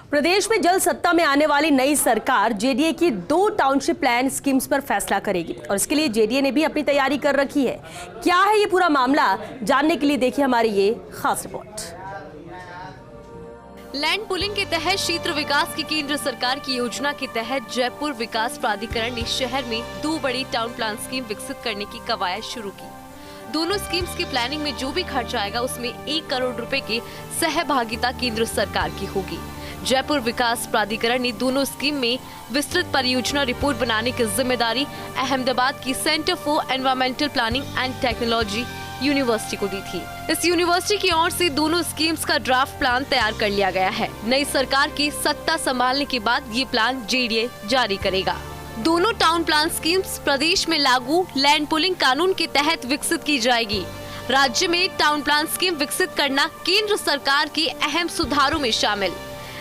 प्रदेश में जल्द सत्ता में आने वाली नई सरकार जेडीए की 2 टाउनशिप प्लान स्कीम्स पर फैसला करेगी और इसके लिए जेडीए ने भी अपनी तैयारी कर रखी है। क्या है ये पूरा मामला, जानने के लिए देखिए हमारी ये खास रिपोर्ट। लैंड पुलिंग के तहत क्षेत्र विकास की केंद्र सरकार की योजना के तहत जयपुर विकास प्राधिकरण ने शहर में 2 बड़ी टाउन प्लान स्कीम विकसित करने की कवायद शुरू की। दोनों स्कीम्स की प्लानिंग में जो भी खर्च आएगा उसमें 1 करोड़ रुपए की सहभागिता केंद्र सरकार की होगी। जयपुर विकास प्राधिकरण ने दोनों स्कीम में विस्तृत परियोजना रिपोर्ट बनाने की जिम्मेदारी अहमदाबाद की centre for environmental planning and technology university को दी थी। इस यूनिवर्सिटी की ओर से दोनों स्कीम्स का ड्राफ्ट प्लान तैयार कर लिया गया है। नई सरकार की सत्ता संभालने के बाद ये प्लान जेडीए जारी करेगा। दोनों टाउन प्लान स्कीम्स प्रदेश में लागू लैंड पुलिंग कानून के तहत विकसित की जाएगी। राज्य में टाउन प्लान स्कीम विकसित करना केंद्र सरकार के अहम सुधारों में शामिल।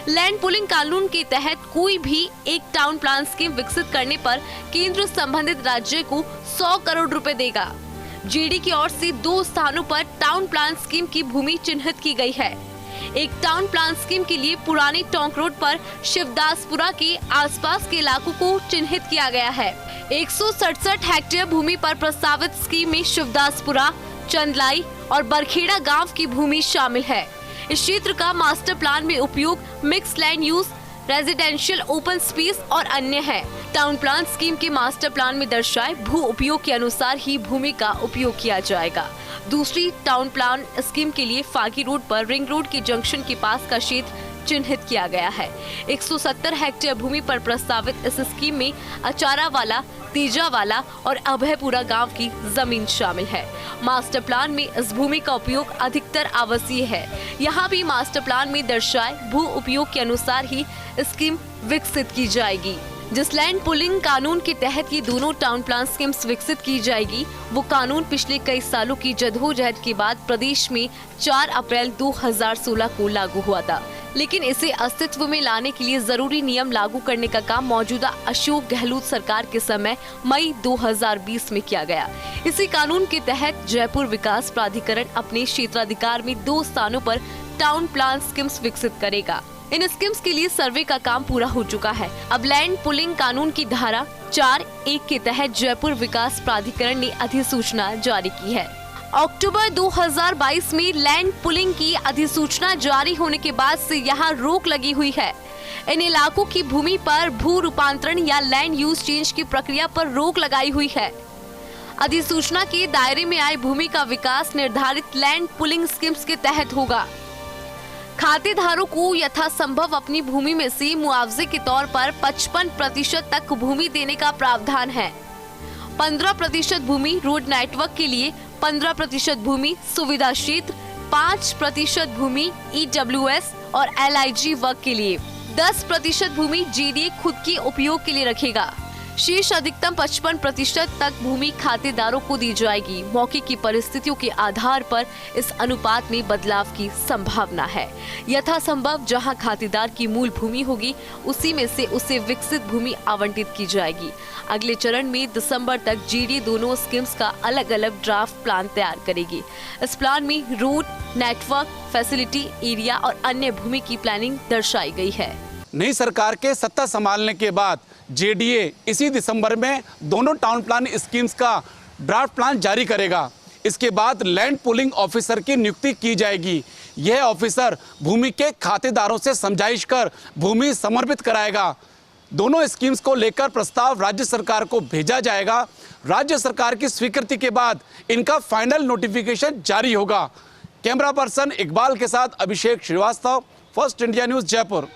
लैंड पुलिंग कानून के तहत कोई भी एक टाउन प्लान स्कीम विकसित करने पर केंद्र संबंधित राज्य को 100 करोड़ रुपए देगा। जेडी की ओर से 2 स्थानों पर टाउन प्लान स्कीम की भूमि चिन्हित की गई है। एक टाउन प्लान स्कीम के लिए पुरानी टोंक रोड पर शिवदासपुरा के आसपास के इलाकों को चिन्हित किया गया है। 167 हेक्टेयर भूमि पर प्रस्तावित स्कीम में शिवदासपुरा, चंदलाई और बरखेड़ा गांव की भूमि शामिल है। इस क्षेत्र का मास्टर प्लान में उपयोग mix land use, residential, open space और अन्य है। टाउन प्लान स्कीम के मास्टर प्लान में दर्शाए भू उपयोग के अनुसार ही भूमि का उपयोग किया जाएगा। दूसरी टाउन प्लान स्कीम के लिए फागी रोड पर रिंग रोड के जंक्शन के पास का क्षेत्र चिन्हित किया गया है। 170 हेक्टेयर भूमि पर प्रस्तावित इस स्कीम में अचारावाला, तीजावाला और अभयपुरा गांव की जमीन शामिल है। मास्टर प्लान में इस भूमि का उपयोग अधिकतर आवासीय है। यहाँ भी मास्टर प्लान में दर्शाए भू उपयोग के अनुसार ही स्कीम विकसित की जाएगी। जिस लैंड पुलिंग कानून के तहत ये दोनों टाउन प्लान स्कीम्स विकसित की जाएगी, वो कानून पिछले कई सालों की जद्दोजहद के बाद प्रदेश में 4 अप्रैल 2016 को लागू हुआ था। लेकिन इसे अस्तित्व में लाने के लिए जरूरी नियम लागू करने का काम मौजूदा अशोक गहलोत सरकार के समय मई 2020 में किया गया। इसी कानून के तहत जयपुर विकास प्राधिकरण अपने क्षेत्राधिकार में 2 स्थानों पर टाउन प्लान स्कीम्स विकसित करेगा। इन स्कीम्स के लिए सर्वे का काम पूरा हो चुका है। अब लैंड पुलिंग कानून की धारा 4(1) के तहत जयपुर विकास प्राधिकरण ने अधिसूचना जारी की है। अक्टूबर 2022 में लैंड पुलिंग की अधिसूचना जारी होने के बाद से यहाँ रोक लगी हुई है। इन इलाकों की भूमि पर भू रूपांतरण या लैंड यूज चेंज की प्रक्रिया पर रोक लगाई हुई है। अधिसूचना के दायरे में आए भूमि का विकास निर्धारित लैंड पुलिंग स्कीम्स के तहत होगा। खातेदारों को यथासंभव अपनी भूमि में से मुआवजे के तौर पर 55% तक भूमि देने का प्रावधान है। 15% भूमि रोड नेटवर्क के लिए, 15% भूमि सुविधा क्षेत्र, 5% भूमि ईडब्ल्यूएस और एलआईजी वर्क के लिए, 10% भूमि जेडीए खुद के उपयोग के लिए रखेगा। शेष अधिकतम 55% तक भूमि खातेदारों को दी जाएगी। मौके की परिस्थितियों के आधार पर इस अनुपात में बदलाव की संभावना है। यथासंभव जहां खातेदार की मूल भूमि होगी, उसी में से उसे विकसित भूमि आवंटित की जाएगी। अगले चरण में दिसंबर तक जेडीए दोनों स्कीम्स का अलग अलग ड्राफ्ट प्लान तैयार करेगी। इस प्लान में रोड, नेटवर्क, फैसिलिटी, एरिया और अन्य भूमि की प्लानिंग दर्शाई गई है। नई सरकार के सत्ता संभालने के बाद जेडीए इसी दिसंबर में दोनों टाउन प्लान स्कीम्स का ड्राफ्ट प्लान जारी करेगा। इसके बाद लैंड पुलिंग ऑफिसर की नियुक्ति की जाएगी। यह ऑफिसर भूमि के खातेदारों से समझाइश कर भूमि समर्पित कराएगा। दोनों स्कीम्स को लेकर प्रस्ताव राज्य सरकार को भेजा जाएगा। राज्य सरकार की स्वीकृति के बाद इनका फाइनल नोटिफिकेशन जारी होगा। कैमरा पर्सन इकबाल के साथ Abhishek Shrivastava, First India News, Jaipur.